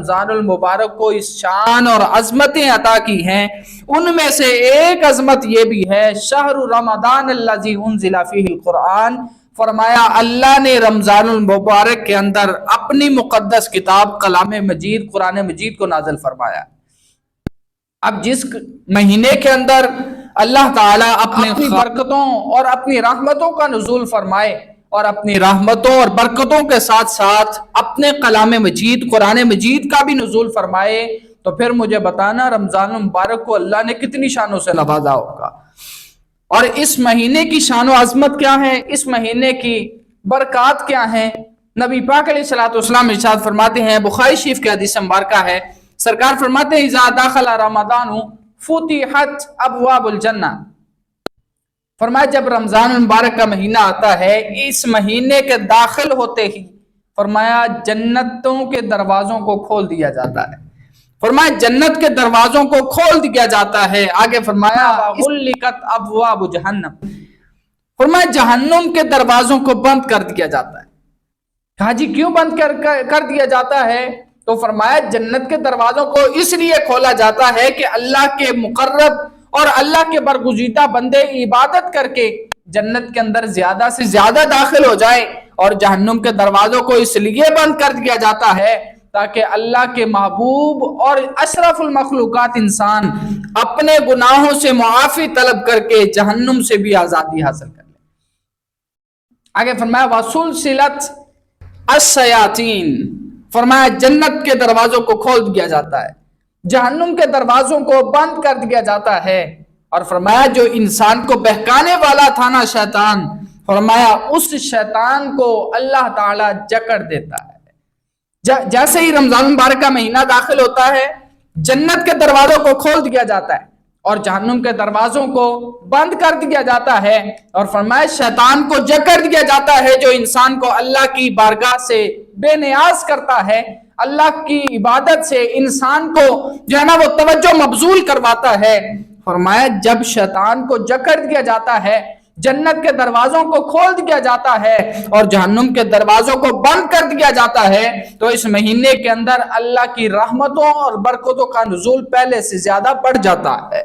رمضان المبارک کو اس شان اور عظمتیں عطا کی ہیں، ان میں سے ایک عظمت یہ بھی ہے شہر رمضان الذی انزل فیہ القرآن، فرمایا اللہ نے رمضان المبارک کے اندر اپنی مقدس کتاب کلام مجید قرآن مجید کو نازل فرمایا۔ اب جس مہینے کے اندر اللہ تعالیٰ اپنی برکتوں اور اپنی رحمتوں کا نزول فرمائے اور اپنی رحمتوں اور برکتوں کے ساتھ ساتھ اپنے کلام مجید قرآن مجید کا بھی نزول فرمائے، تو پھر مجھے بتانا رمضان المبارک کو اللہ نے کتنی شانوں سے نوازا ہوگا۔ اور اس مہینے کی شان و عظمت کیا ہے، اس مہینے کی برکات کیا ہیں، نبی پاک علیہ الصلوۃ والسلام ارشاد فرماتے ہیں، بخاری شریف کے حدیث مبارکہ ہے، سرکار فرماتے ہیں اذا دخل رمضان فتحت ابواب الجنہ، فرمایا جب رمضان المبارک کا مہینہ آتا ہے، اس مہینے کے داخل ہوتے ہی فرمایا جنتوں کے دروازوں کو کھول دیا جاتا ہے، فرمایا جنت کے دروازوں کو کھول دیا جاتا ہے۔ آگے فرمایا غلقت ابواب جہنم، فرمایا جہنم کے دروازوں کو بند کر دیا جاتا ہے۔ کہا جی کیوں بند کر دیا جاتا ہے؟ تو فرمایا جنت کے دروازوں کو اس لیے کھولا جاتا ہے کہ اللہ کے مقرب اور اللہ کے برگزیدہ بندے عبادت کر کے جنت کے اندر زیادہ سے زیادہ داخل ہو جائے، اور جہنم کے دروازوں کو اس لیے بند کر دیا جاتا ہے تاکہ اللہ کے محبوب اور اشرف المخلوقات انسان اپنے گناہوں سے معافی طلب کر کے جہنم سے بھی آزادی حاصل کر لے۔ آگے فرمایا وَسُلْسِلَتْ الشَّيَاطِينَ، فرمایا جنت کے دروازوں کو کھول دیا جاتا ہے، جہنم کے دروازوں کو بند کر دیا جاتا ہے، اور فرمایا جو انسان کو بہکانے والا تھا نا شیطان، فرمایا اس شیطان کو اللہ تعالیٰ جکڑ دیتا ہے۔ جیسے ہی رمضان مبارک کا مہینہ داخل ہوتا ہے، جنت کے دروازوں کو کھول دیا جاتا ہے اور جہنم کے دروازوں کو بند کر دیا جاتا ہے، اور فرمایا شیطان کو جکڑ دیا جاتا ہے جو انسان کو اللہ کی بارگاہ سے بے نیاز کرتا ہے، اللہ کی عبادت سے انسان کو جو ہے نا وہ توجہ مبذول کرواتا ہے۔ فرمایا جب شیطان کو جکڑ دیا جاتا ہے، جنت کے دروازوں کو کھول دیا جاتا ہے اور جہنم کے دروازوں کو بند کر دیا جاتا ہے، تو اس مہینے کے اندر اللہ کی رحمتوں اور برکتوں کا نزول پہلے سے زیادہ بڑھ جاتا ہے۔